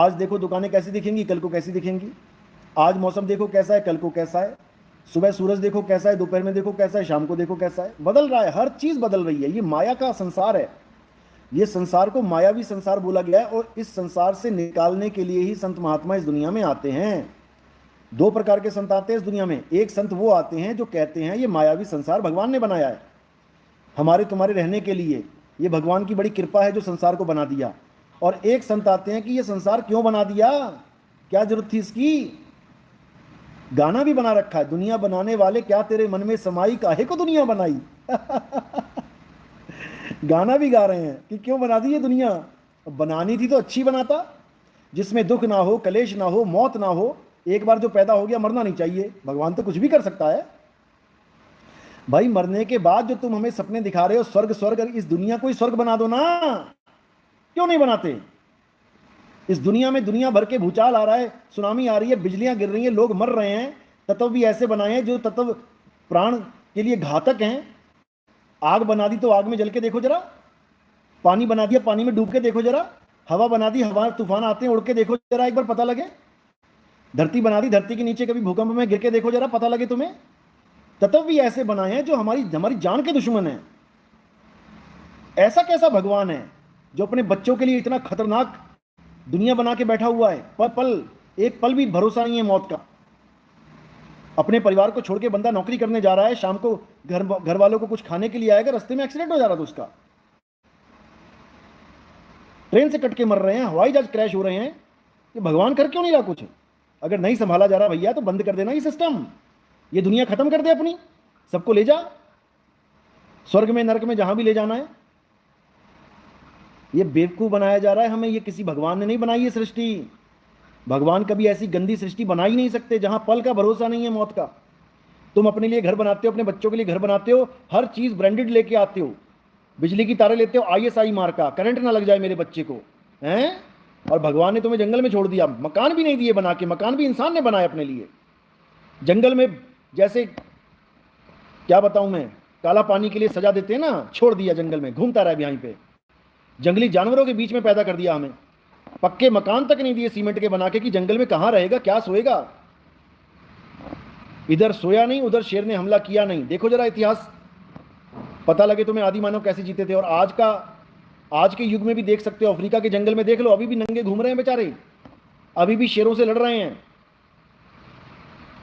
आज देखो दुकानें कैसी दिखेंगी, कल को कैसी दिखेंगी। आज मौसम देखो कैसा है, कल को कैसा है। सुबह सूरज देखो कैसा है, दोपहर में देखो कैसा है, शाम को देखो कैसा है। बदल रहा है, हर चीज बदल रही है। ये माया का संसार है। ये संसार को मायावी संसार बोला गया है, और इस संसार से निकालने के लिए ही संत महात्मा इस दुनिया में आते हैं। दो प्रकार के संत आते हैं इस दुनिया में। एक संत वो आते हैं जो कहते हैं ये मायावी संसार भगवान ने बनाया है हमारे तुम्हारे रहने के लिए, ये भगवान की बड़ी कृपा है जो संसार को बना दिया। और एक संत आते हैं कि ये संसार क्यों बना दिया, क्या जरूरत थी इसकी। गाना भी बना रखा है, दुनिया बनाने वाले क्या तेरे मन में समाई, काहे को दुनिया बनाई। गाना भी गा रहे हैं कि क्यों बना दी ये दुनिया। बनानी थी तो अच्छी बनाता, जिसमें दुख ना हो, कलेश ना हो, मौत ना हो। एक बार जो पैदा हो गया मरना नहीं चाहिए। भगवान तो कुछ भी कर सकता है भाई। मरने के बाद जो तुम हमें सपने दिखा रहे हो स्वर्ग स्वर्ग, इस दुनिया को ही स्वर्ग बना दो ना, क्यों नहीं बनाते। इस दुनिया में दुनिया भर के भूचाल आ रहा है, सुनामी आ रही है, बिजलियां गिर रही हैं, लोग मर रहे हैं। तत्व भी ऐसे बनाए हैं जो तत्व प्राण के लिए घातक हैं। आग बना दी तो आग में जल के देखो जरा, पानी बना दिया पानी में डूब के देखो जरा, हवा बना दी, हवा तूफान आते हैं उड़ के देखो जरा, एक बार पता लगे। धरती बना दी, धरती के नीचे कभी भूकंप में गिर के देखो जरा, पता लगे तुम्हें। तत्व भी ऐसे बनाए हैं जो हमारी हमारी जान के दुश्मन है। ऐसा कैसा भगवान है जो अपने बच्चों के लिए इतना खतरनाक दुनिया बना के बैठा हुआ है। पर पल, एक पल भी भरोसा नहीं है मौत का। अपने परिवार को छोड़ के बंदा नौकरी करने जा रहा है, शाम को घर वालों को कुछ खाने के लिए आएगा, रास्ते में एक्सीडेंट हो जा रहा था उसका, ट्रेन से कट के मर रहे हैं, हवाई जहाज क्रैश हो रहे हैं। ये भगवान कर क्यों नहीं रहा कुछ। अगर नहीं संभाला जा रहा भैया तो बंद कर देना ये सिस्टम। ये दुनिया खत्म कर दे अपनी, सबको ले जा स्वर्ग में नरक में जहां भी ले जाना है। ये बेवकूफ बनाया जा रहा है हमें। ये किसी भगवान ने नहीं बनाई है सृष्टि। भगवान कभी ऐसी गंदी सृष्टि बना ही नहीं सकते जहां पल का भरोसा नहीं है मौत का। तुम अपने लिए घर बनाते हो, अपने बच्चों के लिए घर बनाते हो, हर चीज ब्रांडेड लेके आते हो, बिजली की तारें लेते हो ISI मार्क का, करंट ना लग जाए मेरे बच्चे को, हैं। और भगवान ने तुम्हें जंगल में छोड़ दिया, मकान भी नहीं दिए बना के। मकान भी इंसान ने बनाया अपने लिए जंगल में। जैसे क्या बताऊं मैं, काला पानी के लिए सजा देते हैं ना, छोड़ दिया जंगल में, घूमता रहा यहीं पे। जंगली जानवरों के बीच में पैदा कर दिया हमें। पक्के मकान तक नहीं दिए सीमेंट के बना के कि जंगल में कहां रहेगा, क्या सोएगा। इधर सोया नहीं, उधर शेर ने हमला किया नहीं। देखो जरा इतिहास, पता लगे तुम्हें आदि मानव कैसे जीते थे। और आज के युग में भी देख सकते हो, अफ्रीका के जंगल में देख लो, अभी भी नंगे घूम रहे हैं बेचारे, अभी भी शेरों से लड़ रहे हैं।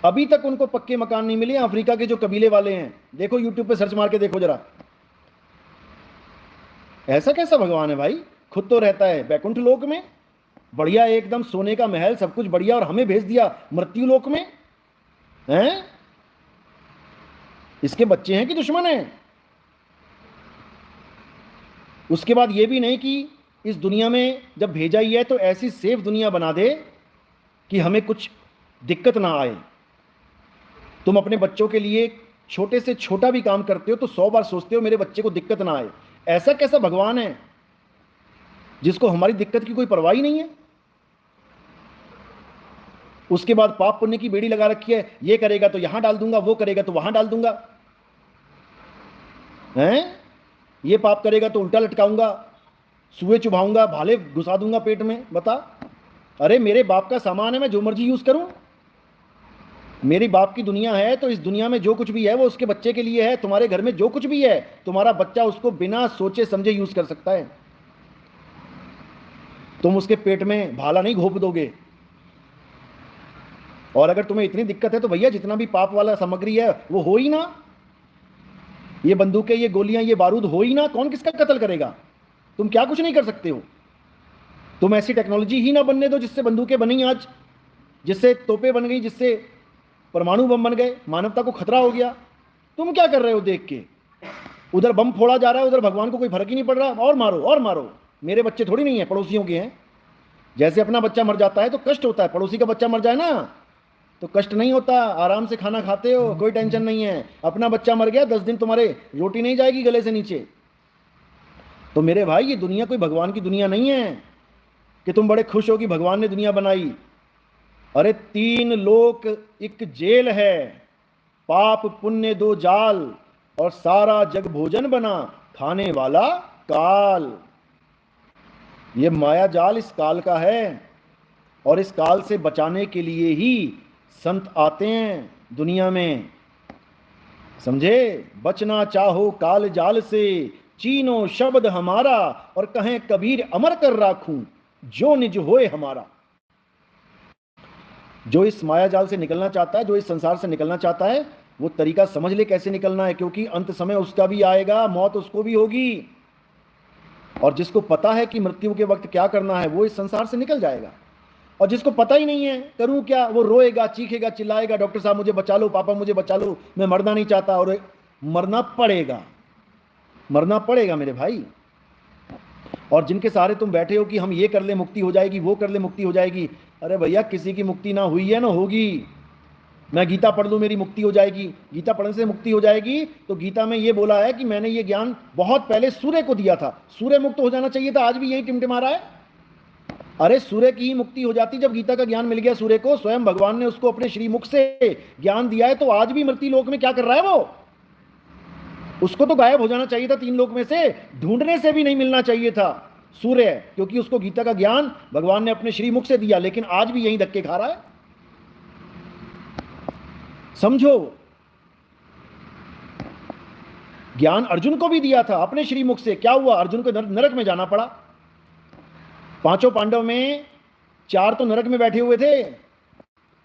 अभी तक उनको पक्के मकान नहीं मिले। अफ्रीका के जो कबीले वाले हैं, देखो यूट्यूब पे सर्च मार के देखो जरा। ऐसा कैसा भगवान है भाई। खुद तो रहता है बैकुंठ लोक में, बढ़िया एकदम सोने का महल, सब कुछ बढ़िया, और हमें भेज दिया मृत्यु लोक में, हैं। इसके बच्चे हैं कि दुश्मन हैं। उसके बाद ये भी नहीं कि इस दुनिया में जब भेजा ही है तो ऐसी सेफ दुनिया बना दे कि हमें कुछ दिक्कत ना आए। तुम अपने बच्चों के लिए छोटे से छोटा भी काम करते हो तो 100 बार सोचते हो मेरे बच्चे को दिक्कत ना आए। ऐसा कैसा भगवान है जिसको हमारी दिक्कत की कोई परवाह ही नहीं है। उसके बाद पाप पुण्य की बेड़ी लगा रखी है, ये करेगा तो यहां डाल दूंगा, वो करेगा तो वहां डाल दूंगा, हैं। ये पाप करेगा तो उल्टा लटकाऊंगा, सुए चुभाऊंगा, भाले घुसा दूंगा पेट में। बता, अरे मेरे बाप का सामान है, मैं जो मर्जी यूज करूं। मेरी बाप की दुनिया है तो इस दुनिया में जो कुछ भी है वो उसके बच्चे के लिए है। तुम्हारे घर में जो कुछ भी है तुम्हारा बच्चा उसको बिना सोचे समझे यूज कर सकता है। तुम उसके पेट में भाला नहीं घोंप दोगे। और अगर तुम्हें इतनी दिक्कत है तो भैया जितना भी पाप वाला सामग्री है वो हो ही ना। ये बंदूकें, ये गोलियां, ये बारूद हो ही ना। कौन किसका कत्ल करेगा। तुम क्या कुछ नहीं कर सकते हो। तुम ऐसी टेक्नोलॉजी ही ना बनने दो जिससे बंदूकें बनी आज, जिससे तोपें बन गई, जिससे परमाणु बम बन गए, मानवता को खतरा हो गया। तुम क्या कर रहे हो देख के। उधर बम फोड़ा जा रहा है, उधर भगवान को कोई फर्क ही नहीं पड़ रहा। और मारो और मारो। मेरे बच्चे थोड़ी नहीं है, पड़ोसियों के हैं। जैसे अपना बच्चा मर जाता है तो कष्ट होता है, पड़ोसी का बच्चा मर जाए ना तो कष्ट नहीं होता। आराम से खाना खाते हो, कोई टेंशन नहीं है। अपना बच्चा मर गया 10 दिन तुम्हारे रोटी नहीं जाएगी गले से नीचे। तो मेरे भाई ये दुनिया कोई भगवान की दुनिया नहीं है कि तुम बड़े खुश हो कि भगवान ने दुनिया बनाई। अरे 3 लोक एक जेल है, पाप पुण्य 2 जाल, और सारा जग भोजन बना, खाने वाला काल। ये माया जाल इस काल का है। और इस काल से बचाने के लिए ही संत आते हैं दुनिया में, समझे। बचना चाहो काल जाल से, चीनो शब्द हमारा, और कहें कबीर अमर कर राखूं, जो निज होए हमारा। जो इस माया जाल से निकलना चाहता है, जो इस संसार से निकलना चाहता है, वो तरीका समझ ले कैसे निकलना है, क्योंकि अंत समय उसका भी आएगा, मौत उसको भी होगी। और जिसको पता है कि मृत्यु के वक्त क्या करना है, वो इस संसार से निकल जाएगा। और जिसको पता ही नहीं है करूं क्या, वो रोएगा, चीखेगा, चिल्लाएगा, डॉक्टर साहब मुझे बचा लो, पापा मुझे बचा लो, मैं मरना नहीं चाहता। और मरना पड़ेगा, मरना पड़ेगा मेरे भाई। और जिनके सहारे तुम बैठे हो कि हम ये कर ले मुक्ति हो जाएगी, वो कर ले मुक्ति हो जाएगी, अरे भैया किसी की मुक्ति ना हुई है ना होगी। मैं गीता पढ़ लूँ मेरी मुक्ति हो जाएगी, गीता पढ़ने से मुक्ति हो जाएगी? तो गीता में ये बोला है कि मैंने ये ज्ञान बहुत पहले सूर्य को दिया था, सूर्य मुक्त हो जाना चाहिए था, आज भी यही टिमटिमा रहा है। अरे सूर्य की ही मुक्ति हो जाती जब गीता का ज्ञान मिल गया सूर्य को, स्वयं भगवान ने उसको अपने श्रीमुख से ज्ञान दिया है, तो आज भी मृत्यु लोक में क्या कर रहा है वो? उसको तो गायब हो जाना चाहिए था 3 लोक में से, ढूंढने से भी नहीं मिलना चाहिए था सूर्य, क्योंकि उसको गीता का ज्ञान भगवान ने अपने श्रीमुख से दिया, लेकिन आज भी यही धक्के खा रहा है। समझो, ज्ञान अर्जुन को भी दिया था अपने श्रीमुख से, क्या हुआ? अर्जुन को नरक में जाना पड़ा। 5 पांडव में 4 तो नरक में बैठे हुए थे,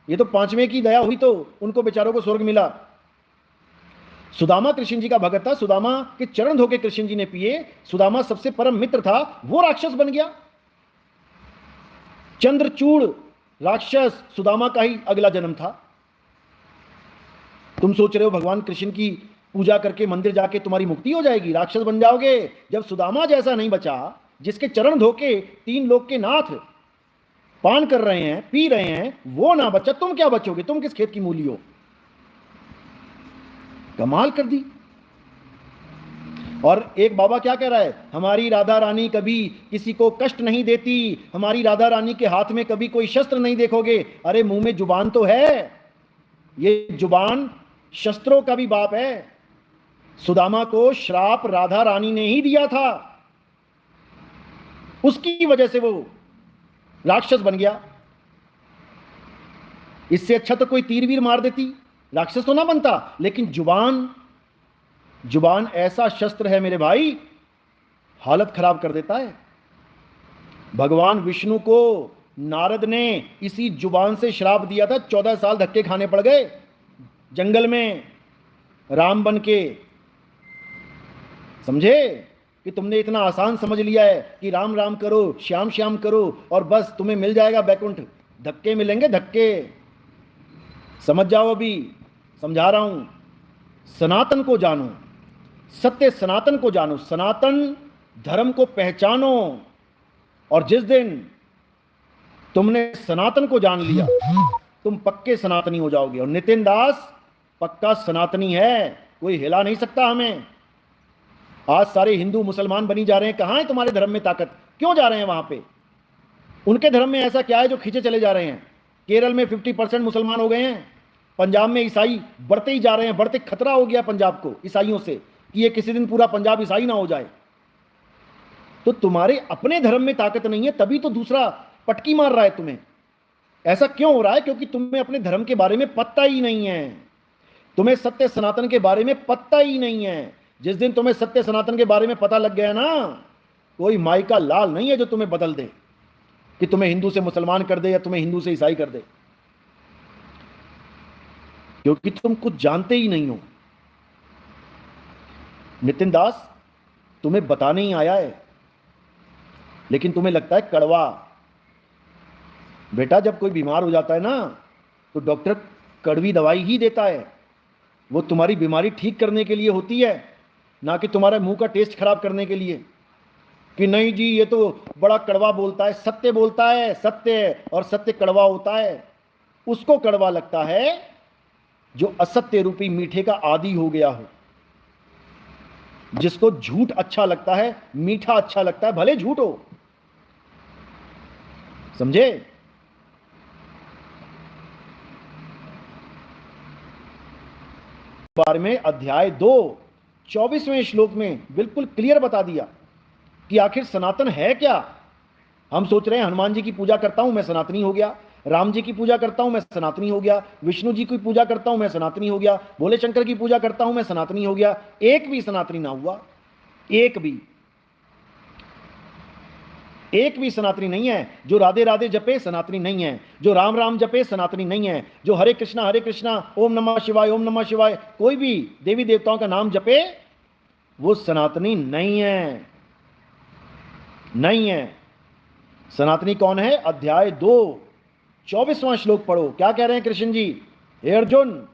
ये तो 5वें की दया हुई तो उनको बेचारों को स्वर्ग मिला। सुदामा कृष्ण जी का भगत था, सुदामा के चरण धोके कृष्ण जी ने पिए, सुदामा सबसे परम मित्र था, वो राक्षस बन गया। चंद्रचूड़ राक्षस सुदामा का ही अगला जन्म था। तुम सोच रहे हो भगवान कृष्ण की पूजा करके मंदिर जाके तुम्हारी मुक्ति हो जाएगी, राक्षस बन जाओगे? जब सुदामा जैसा नहीं बचा, जिसके चरण धोके 3 लोक के नाथ पान कर रहे हैं, पी रहे हैं, वो ना बचा, तुम क्या बचोगे? तुम किस खेत की मूली हो? कमाल कर दी। और एक बाबा क्या कह रहा है, हमारी राधा रानी कभी किसी को कष्ट नहीं देती, हमारी राधा रानी के हाथ में कभी कोई शस्त्र नहीं देखोगे। अरे मुंह में जुबान तो है, ये जुबान शस्त्रों का भी बाप है। सुदामा को श्राप राधा रानी ने ही दिया था, उसकी वजह से वो राक्षस बन गया। इससे अच्छा तो कोई तीर वीर मार देती, राक्षस तो ना बनता। लेकिन जुबान, जुबान ऐसा शस्त्र है मेरे भाई, हालत खराब कर देता है। भगवान विष्णु को नारद ने इसी जुबान से श्राप दिया था, 14 साल धक्के खाने पड़ गए जंगल में राम बन के। समझे कि तुमने इतना आसान समझ लिया है कि राम राम करो, श्याम श्याम करो और बस तुम्हें मिल जाएगा बैकुंठ। धक्के मिलेंगे, धक्के। समझ जाओ, अभी समझा रहा हूं। सनातन को जानो, सत्य सनातन को जानो, सनातन धर्म को पहचानो। और जिस दिन तुमने सनातन को जान लिया, तुम पक्के सनातनी हो जाओगे। और नितिन दास पक्का सनातनी है, कोई हिला नहीं सकता हमें। आज सारे हिंदू मुसलमान बनी जा रहे हैं, कहां है तुम्हारे धर्म में ताकत? क्यों जा रहे हैं वहां पे? उनके धर्म में ऐसा क्या है जो खींचे चले जा रहे हैं? केरल में 50% मुसलमान हो गए हैं, पंजाब में ईसाई बढ़ते ही जा रहे हैं, बढ़ते खतरा हो गया पंजाब को ईसाइयों से कि ये किसी दिन पूरा पंजाब ईसाई ना हो जाए। तो तुम्हारे अपने धर्म में ताकत नहीं है, तभी तो दूसरा पटकी मार रहा है तुम्हें। ऐसा क्यों हो रहा है? क्योंकि तुम्हें अपने धर्म के बारे में पता ही नहीं है, तुम्हें सत्य सनातन के बारे में पता ही नहीं है। जिस दिन तुम्हें सत्य सनातन के बारे में पता लग गया ना, कोई माई का लाल नहीं है जो तुम्हें बदल दे, कि तुम्हें हिंदू से मुसलमान कर दे या तुम्हें हिंदू से ईसाई कर दे, क्योंकि तुम कुछ जानते ही नहीं हो। नितिन दास तुम्हें बताने ही आया है, लेकिन तुम्हें लगता है कड़वा। बेटा जब कोई बीमार हो जाता है ना, तो डॉक्टर कड़वी दवाई ही देता है। वो तुम्हारी बीमारी ठीक करने के लिए होती है, ना कि तुम्हारे मुंह का टेस्ट खराब करने के लिए कि नहीं जी ये तो बड़ा कड़वा बोलता है। सत्य बोलता है, सत्य, और सत्य कड़वा होता है। उसको कड़वा लगता है जो असत्य रूपी मीठे का आदी हो गया हो। जिसको झूठ अच्छा लगता है, मीठा अच्छा लगता है, भले झूठ हो। समझे? बारे में अध्याय 2 24वें श्लोक में बिल्कुल क्लियर बता दिया कि आखिर सनातन है क्या। हम सोच रहे हैं हनुमान जी की पूजा करता हूं मैं सनातनी हो गया, राम जी की पूजा करता हूं मैं सनातनी हो गया, विष्णु जी की पूजा करता हूं मैं सनातनी हो गया, भोले शंकर की पूजा करता हूं मैं सनातनी हो गया। एक भी सनातनी ना हुआ, एक भी सनातनी नहीं है। जो राधे राधे जपे सनातनी नहीं है, जो राम राम जपे सनातनी नहीं है, जो हरे कृष्णा ओम नमः शिवाय ओम नमः शिवाय कोई भी देवी देवताओं का नाम जपे वो सनातनी नहीं है, नहीं है। सनातनी कौन है? अध्याय 2 24वां श्लोक पढ़ो, क्या कह रहे हैं कृष्ण जी? हे अर्जुन,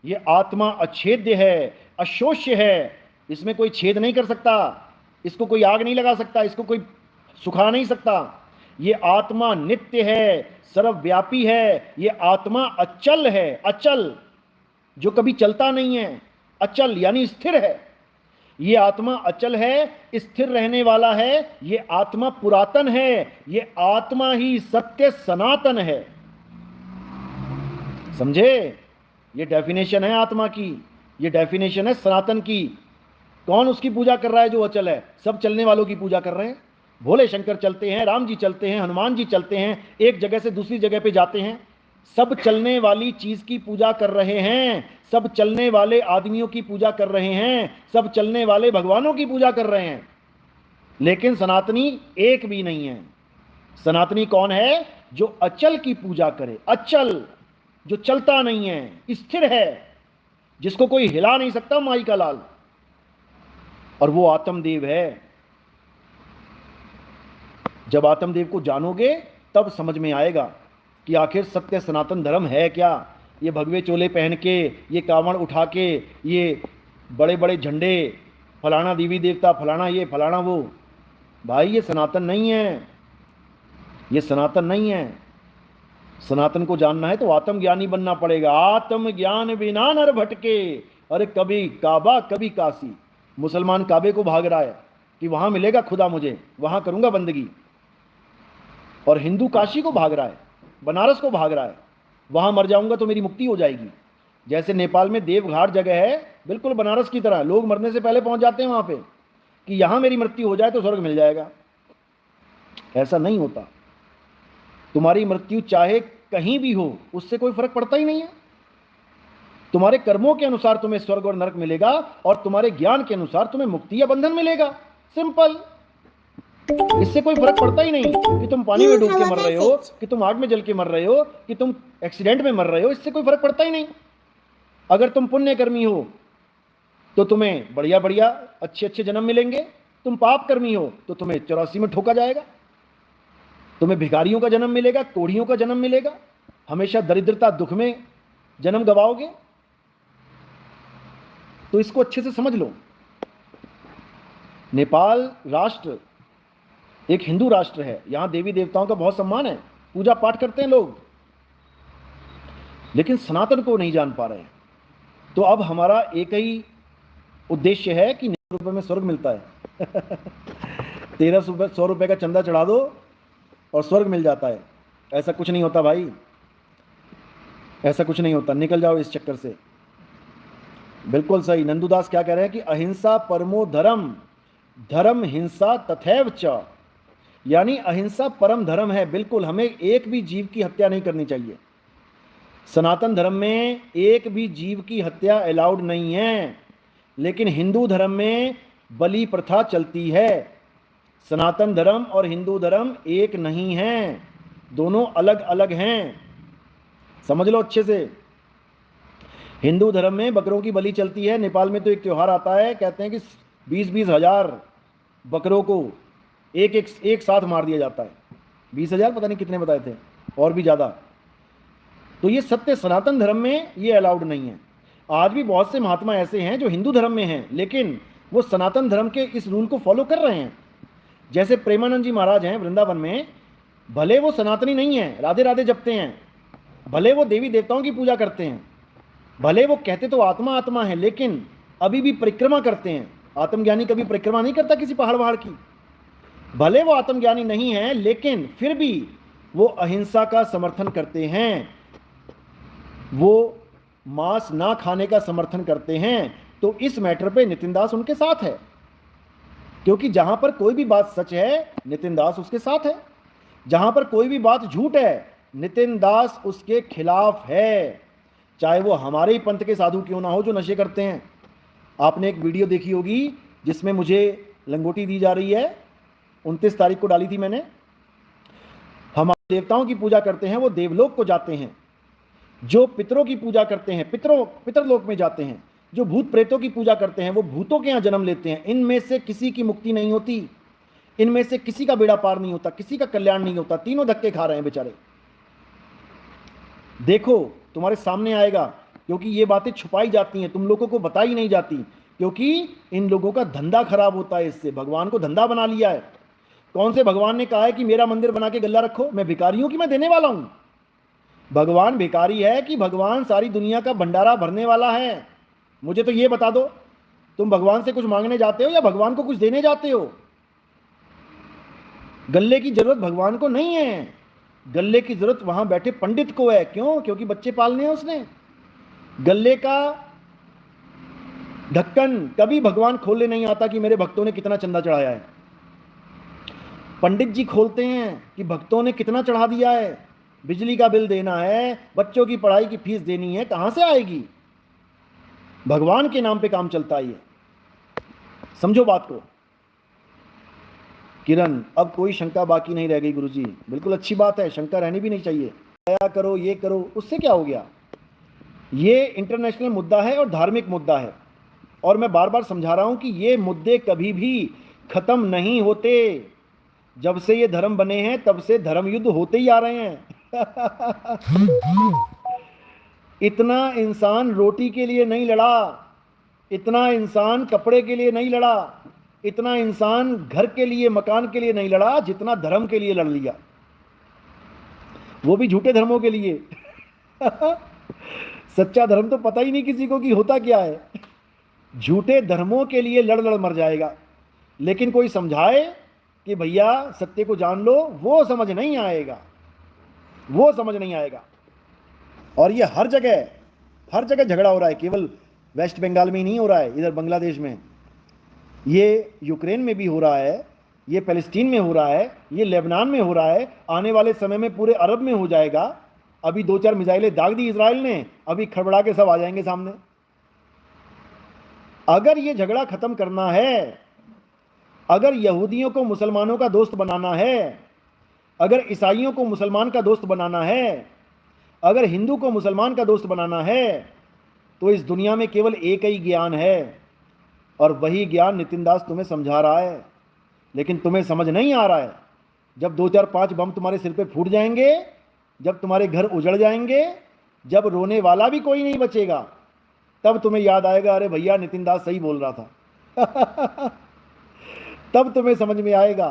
ये आत्मा अछेद्य है, अशोष्य है, इसमें कोई छेद नहीं कर सकता, इसको कोई आग नहीं लगा सकता, इसको कोई सुखा नहीं सकता। ये आत्मा नित्य है, सर्वव्यापी है, ये आत्मा अचल है, अचल जो कभी चलता नहीं है, अचल यानी स्थिर है। ये आत्मा अचल है, स्थिर रहने वाला है, ये आत्मा पुरातन है, ये आत्मा ही सत्य सनातन है। समझे? ये डेफिनेशन है आत्मा की, ये डेफिनेशन है सनातन की। कौन उसकी पूजा कर रहा है जो अचल है? सब चलने वालों की पूजा कर रहे हैं। भोले शंकर चलते हैं, राम जी चलते हैं, हनुमान जी चलते हैं, एक जगह से दूसरी जगह पे जाते हैं, सब चलने वाली चीज की पूजा कर रहे हैं, सब चलने वाले आदमियों की पूजा कर रहे हैं, सब चलने वाले भगवानों की पूजा कर रहे हैं, लेकिन सनातनी एक भी नहीं है। सनातनी कौन है? जो अचल की पूजा करे, अचल जो चलता नहीं है, स्थिर है, जिसको कोई हिला नहीं सकता माई का लाल, और वो आत्मदेव है। जब आत्मदेव को जानोगे तब समझ में आएगा कि आखिर सत्य सनातन धर्म है क्या। ये भगवे चोले पहन के, ये कावड़ उठा के, ये बड़े बड़े झंडे, फलाना देवी देवता, फलाना ये फलाना वो, भाई ये सनातन नहीं है, ये सनातन नहीं है। सनातन को जानना है तो आत्मज्ञानी बनना पड़ेगा। आत्मज्ञान बिना नर भटके। अरे कभी काबा कभी काशी। मुसलमान काबे को भाग रहा है कि वहां मिलेगा खुदा मुझे, वहां करूंगा बंदगी, और हिंदू काशी को भाग रहा है, बनारस को भाग रहा है, वहां मर जाऊंगा तो मेरी मुक्ति हो जाएगी। जैसे नेपाल में देवघाट जगह है, बिल्कुल बनारस की तरह, लोग मरने से पहले पहुंच जाते हैं वहां पे कि यहां मेरी मृत्यु हो जाए तो स्वर्ग मिल जाएगा। ऐसा नहीं होता। तुम्हारी मृत्यु चाहे कहीं भी हो, उससे कोई फर्क पड़ता ही नहीं है। तुम्हारे कर्मों के अनुसार तुम्हें स्वर्ग और नरक मिलेगा, और तुम्हारे ज्ञान के अनुसार तुम्हें मुक्ति या बंधन मिलेगा। सिंपल। इससे कोई फर्क पड़ता ही नहीं कि तुम पानी में डूब के मर रहे हो, कि तुम आग में जल के मर रहे हो, कि तुम एक्सीडेंट में मर रहे हो, इससे कोई फर्क पड़ता ही नहीं। अगर तुम पुण्यकर्मी हो तो तुम्हें बढ़िया बढ़िया अच्छे अच्छे जन्म मिलेंगे, तुम पाप कर्मी हो तो तुम्हें 84 में ठोका जाएगा, तुम्हें भिखारियों का जन्म मिलेगा, कोढ़ियों का जन्म मिलेगा, हमेशा दरिद्रता दुख में जन्म गवाओगे। तो इसको अच्छे से समझ लो। नेपाल राष्ट्र एक हिंदू राष्ट्र है, यहां देवी देवताओं का बहुत सम्मान है, पूजा पाठ करते हैं लोग, लेकिन सनातन को नहीं जान पा रहे हैं। तो अब हमारा एक ही उद्देश्य है कि 9 रुपए में स्वर्ग मिलता है 1300 रुपए का चंदा चढ़ा दो और स्वर्ग मिल जाता है। ऐसा कुछ नहीं होता भाई, ऐसा कुछ नहीं होता, निकल जाओ इस चक्कर से। बिल्कुल सही। नंदुदास क्या कह रहे हैं कि अहिंसा परमो धर्म, धर्म हिंसा तथैव च, यानी अहिंसा परम धर्म है। बिल्कुल, हमें एक भी जीव की हत्या नहीं करनी चाहिए। सनातन धर्म में एक भी जीव की हत्या अलाउड नहीं है, लेकिन हिंदू धर्म में बलि प्रथा चलती है। सनातन धर्म और हिंदू धर्म एक नहीं है, दोनों अलग अलग हैं, समझ लो अच्छे से। हिंदू धर्म में बकरों की बलि चलती है। नेपाल में तो एक त्यौहार आता है, कहते हैं कि 20-20 हजार बकरों को एक साथ मार दिया जाता है। 20 हजार पता नहीं कितने बताए थे, और भी ज़्यादा। तो ये सत्य सनातन धर्म में ये अलाउड नहीं है। आज भी बहुत से महात्मा ऐसे हैं जो हिंदू धर्म में हैं, लेकिन वो सनातन धर्म के इस रूल को फॉलो कर रहे हैं। जैसे प्रेमानंद जी महाराज हैं वृंदावन में, भले वो सनातनी नहीं हैं, राधे राधे जपते हैं, भले वो देवी देवताओं की पूजा करते हैं, भले वो कहते तो आत्मा आत्मा है, लेकिन अभी भी परिक्रमा करते हैं। आत्मज्ञानी कभी परिक्रमा नहीं करता किसी पहाड़ वहाड़ की। भले वो आत्मज्ञानी नहीं है, लेकिन फिर भी वो अहिंसा का समर्थन करते हैं, वो मांस ना खाने का समर्थन करते हैं। तो इस मैटर पे नितिन दास उनके साथ है, क्योंकि जहां पर कोई भी बात सच है नितिन दास उसके साथ है। जहां पर कोई भी बात झूठ है, नितिन दास उसके खिलाफ है, चाहे वो हमारे ही पंथ के साधु क्यों ना हो जो नशे करते हैं। आपने एक वीडियो देखी होगी जिसमें मुझे लंगोटी दी जा रही है, 29 तारीख को डाली थी मैंने। हमारे देवताओं की पूजा करते हैं वो देवलोक को जाते हैं, जो पितरों की पूजा करते हैं पितरलोक में जाते हैं, जो भूत प्रेतों की पूजा करते हैं वो भूतों के यहाँ जन्म लेते हैं। इनमें से किसी की मुक्ति नहीं होती, इनमें से किसी का बेड़ा पार नहीं होता, किसी का कल्याण नहीं होता, तीनों धक्के खा रहे हैं बेचारे। देखो तुम्हारे सामने आएगा, क्योंकि ये बातें छुपाई जाती हैं, तुम लोगों को बताई नहीं जाती, क्योंकि इन लोगों का धंधा खराब होता है। इससे भगवान को धंधा बना लिया है। कौन से भगवान ने कहा है कि मेरा मंदिर बना के गल्ला रखो, मैं भिखारियों की मैं देने वाला हूं? भगवान भिखारी है कि भगवान सारी दुनिया का भंडारा भरने वाला है? मुझे तो ये बता दो, तुम भगवान से कुछ मांगने जाते हो या भगवान को कुछ देने जाते हो? गल्ले की जरूरत भगवान को नहीं है, गल्ले की जरूरत वहां बैठे पंडित को है। क्यों? क्योंकि बच्चे पालने हैं उसने। गल्ले का ढक्कन कभी भगवान खोलने नहीं आता कि मेरे भक्तों ने कितना चंदा चढ़ाया है। पंडित जी खोलते हैं कि भक्तों ने कितना चढ़ा दिया है, बिजली का बिल देना है, बच्चों की पढ़ाई की फीस देनी है, कहां से आएगी? भगवान के नाम पे काम चलता है ये, समझो बात को। किरण, अब कोई शंका बाकी नहीं रह गई गुरुजी। बिल्कुल अच्छी बात है, शंका रहनी भी नहीं चाहिए। क्या करो, ये करो, उससे क्या हो गया? ये इंटरनेशनल मुद्दा है और धार्मिक मुद्दा है, और मैं बार बार समझा रहा हूं कि ये मुद्दे कभी भी खत्म नहीं होते। जब से ये धर्म बने हैं तब से धर्म युद्ध होते ही आ रहे हैं। इतना इंसान रोटी के लिए नहीं लड़ा, इतना इंसान कपड़े के लिए नहीं लड़ा, इतना इंसान घर के लिए मकान के लिए नहीं लड़ा जितना धर्म के लिए लड़ लिया, वो भी झूठे धर्मों के लिए। सच्चा धर्म तो पता ही नहीं किसी को कि होता क्या है। झूठे धर्मों के लिए लड़ लड़ मर जाएगा। लेकिन कोई समझाए कि भैया सत्य को जान लो, वो समझ नहीं आएगा, वो समझ नहीं आएगा। और ये हर जगह झगड़ा हो रहा है, केवल वेस्ट बंगाल में ही नहीं हो रहा है, इधर बांग्लादेश में, ये यूक्रेन में भी हो रहा है, ये पैलेस्टीन में हो रहा है, ये लेबनान में हो रहा है, आने वाले समय में पूरे अरब में हो जाएगा। अभी 2-4 मिसाइलें दाग दी इजराइल ने, अभी खड़बड़ा के सब आ जाएंगे सामने। अगर ये झगड़ा खत्म करना है, अगर यहूदियों को मुसलमानों का दोस्त बनाना है, अगर ईसाइयों को मुसलमान का दोस्त बनाना है, अगर हिंदू को मुसलमान का दोस्त बनाना है, तो इस दुनिया में केवल एक ही ज्ञान है, और वही ज्ञान नितिन दास तुम्हें समझा रहा है। लेकिन तुम्हें समझ नहीं आ रहा है। जब 2-4-5 बम तुम्हारे सिर पे फूट जाएंगे, जब तुम्हारे घर उजड़ जाएंगे, जब रोने वाला भी कोई नहीं बचेगा, तब तुम्हें याद आएगा, अरे भैया नितिन दास सही बोल रहा था। तब तुम्हें समझ में आएगा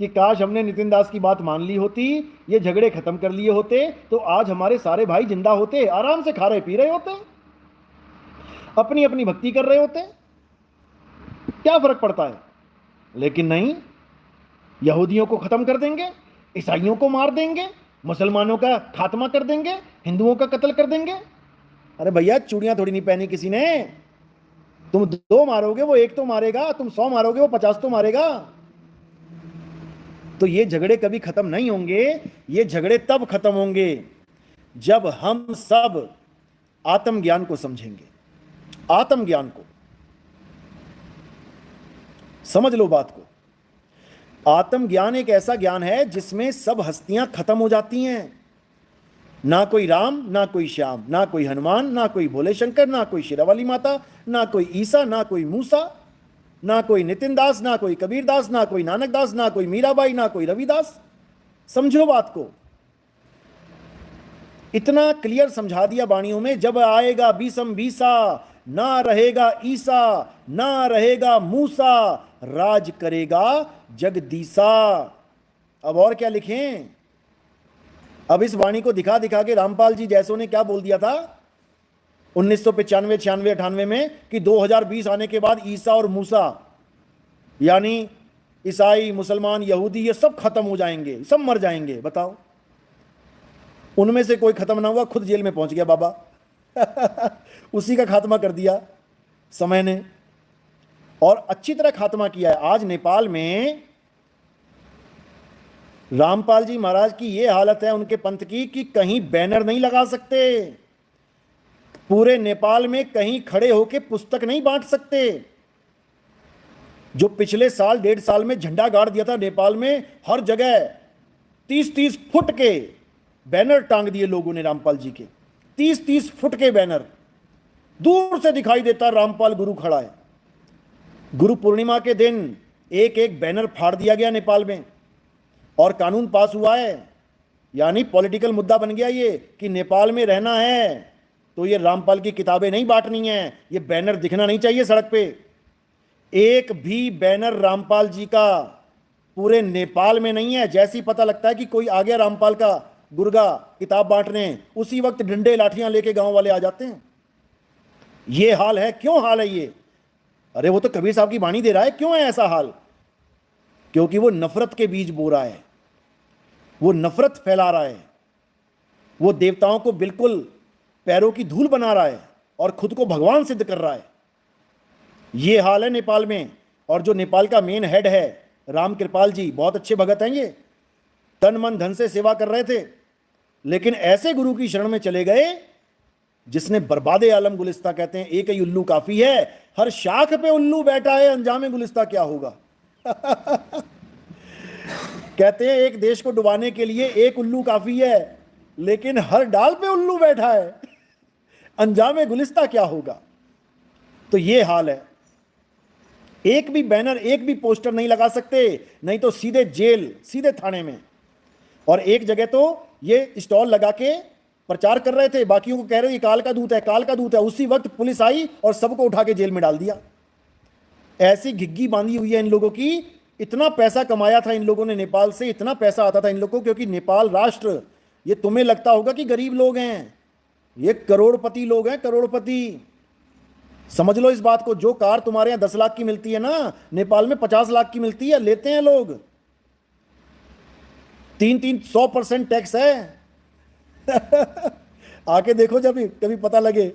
कि काश हमने नितिन दास की बात मान ली होती, ये झगड़े खत्म कर लिए होते, तो आज हमारे सारे भाई जिंदा होते, आराम से खा रहे पी रहे होते, अपनी अपनी भक्ति कर रहे होते, क्या फर्क पड़ता है? लेकिन नहीं, यहूदियों को खत्म कर देंगे, ईसाइयों को मार देंगे, मुसलमानों का खात्मा कर देंगे, हिंदुओं का कत्ल कर देंगे। अरे भैया चूड़ियां थोड़ी नहीं पहनी किसी ने। तुम 2 मारोगे वो 1 तो मारेगा, तुम 100 मारोगे वो 50 तो मारेगा। तो ये झगड़े कभी खत्म नहीं होंगे। ये झगड़े तब खत्म होंगे जब हम सब आत्मज्ञान को समझेंगे। आत्मज्ञान को समझ लो बात को। आत्मज्ञान एक ऐसा ज्ञान है जिसमें सब हस्तियां खत्म हो जाती हैं। ना कोई राम, ना कोई श्याम, ना कोई हनुमान, ना कोई भोले शंकर, ना कोई शेरावाली माता, ना कोई ईसा, ना कोई मूसा, ना कोई नितिन दास, ना कोई कबीर दास, ना कोई नानक दास, ना कोई मीराबाई, ना कोई रविदास। समझो बात को। इतना क्लियर समझा दिया वाणियों में। जब आएगा बीसम बीसा, ना रहेगा ईसा, ना रहेगा मूसा, राज करेगा जगदीसा। अब और क्या लिखें? अब इस वाणी को दिखा दिखा के रामपाल जी जैसों ने क्या बोल दिया था 1995, 96, 98 में कि 2020 आने के बाद ईसा और मूसा यानी ईसाई, मुसलमान, यहूदी ये सब खत्म हो जाएंगे, सब मर जाएंगे। बताओ, उनमें से कोई खत्म ना हुआ, खुद जेल में पहुंच गया बाबा। उसी का खात्मा कर दिया समय ने, और अच्छी तरह खात्मा किया है। आज नेपाल में रामपाल जी महाराज की ये हालत है उनके पंथ की कि कहीं बैनर नहीं लगा सकते, पूरे नेपाल में कहीं खड़े होके पुस्तक नहीं बांट सकते। जो पिछले साल 1.5 साल में झंडा गाड़ दिया था नेपाल में, हर जगह 30-30 फुट के बैनर टांग दिए लोगों ने रामपाल जी के, 30-30 फुट के बैनर, दूर से दिखाई देता रामपाल गुरु खड़ा है। गुरु पूर्णिमा के दिन एक एक बैनर फाड़ दिया गया नेपाल में और कानून पास हुआ है। यानी पॉलिटिकल मुद्दा बन गया ये कि नेपाल में रहना है तो ये रामपाल की किताबें नहीं बांटनी है, ये बैनर दिखना नहीं चाहिए सड़क पे। एक भी बैनर रामपाल जी का पूरे नेपाल में नहीं है। जैसे ही पता लगता है कि कोई आ गया रामपाल का गुरगा किताब बांटने, उसी वक्त डंडे लाठियां लेके गांव वाले आ जाते हैं। ये हाल है। क्यों हाल है ये? अरे वो तो कबीर साहब की वाणी दे रहा है। क्यों है ऐसा हाल? क्योंकि वो नफरत के बीज बो रहा है, वो नफरत फैला रहा है, वो देवताओं को बिल्कुल पैरों की धूल बना रहा है और खुद को भगवान सिद्ध कर रहा है। ये हाल है नेपाल में। और जो नेपाल का मेन हेड है राम कृपाल जी, बहुत अच्छे भगत हैं ये, तन मन धन से सेवा कर रहे थे, लेकिन ऐसे गुरु की शरण में चले गए जिसने बर्बादे आलम गुलिस्ता, कहते हैं एक ही उल्लू काफी है, हर शाख पे उल्लू बैठा है, अंजामे गुलिस्ता क्या होगा। कहते हैं एक देश को डुबाने के लिए एक उल्लू काफी है, लेकिन हर डाल पे उल्लू बैठा है, अंजामे गुलिस्ता क्या होगा। तो ये हाल है। एक भी बैनर, एक भी पोस्टर नहीं लगा सकते, नहीं तो सीधे जेल, सीधे थाने में। और एक जगह तो ये स्टॉल लगा के प्रचार कर रहे थे, बाकियों को कह रहे थे काल का दूत है, काल का दूत है। उसी वक्त पुलिस आई और सबको उठा के जेल में डाल दिया। ऐसी घिग्गी बांधी हुई है इन लोगों की। इतना पैसा कमाया था इन लोगों ने नेपाल से, इतना पैसा आता था इन लोगों को, क्योंकि नेपाल राष्ट्र, ये तुम्हें लगता होगा कि गरीब लोग हैं, ये करोड़पति लोग हैं, करोड़पति। समझ लो इस बात को। जो कार तुम्हारे यहां 10 लाख की मिलती है ना, नेपाल में 50 लाख की मिलती है। लेते हैं लोग। 300% टैक्स है। आके देखो जब कभी पता लगे।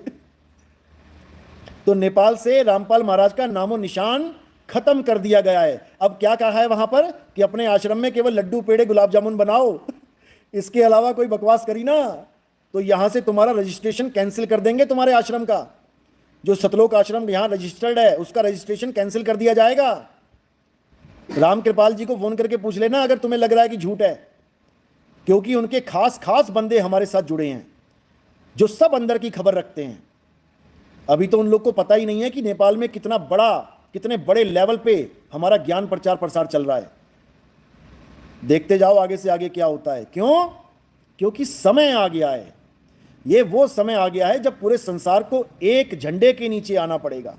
तो नेपाल से रामपाल महाराज का नामो निशान खत्म कर दिया गया है। अब क्या कहा है वहां पर कि अपने आश्रम में केवल लड्डू पेड़े गुलाब जामुन बनाओ, इसके अलावा कोई बकवास करी ना तो यहां से तुम्हारा रजिस्ट्रेशन कैंसिल कर देंगे। तुम्हारे आश्रम का, जो सतलोक आश्रम यहां रजिस्टर्ड है, उसका रजिस्ट्रेशन कैंसिल कर दिया जाएगा। राम कृपाल जी को फोन करके पूछ लेना अगर तुम्हें लग रहा है कि झूठ है, क्योंकि उनके खास खास बंदे हमारे साथ जुड़े हैं जो सब अंदर की खबर रखते हैं। अभी तो उन लोग को पता ही नहीं है कि नेपाल में कितने बड़े लेवल पे हमारा ज्ञान प्रचार प्रसार चल रहा है। देखते जाओ आगे से आगे क्या होता है। क्यों? क्योंकि समय आ गया है। ये वो समय आ गया है जब पूरे संसार को एक झंडे के नीचे आना पड़ेगा।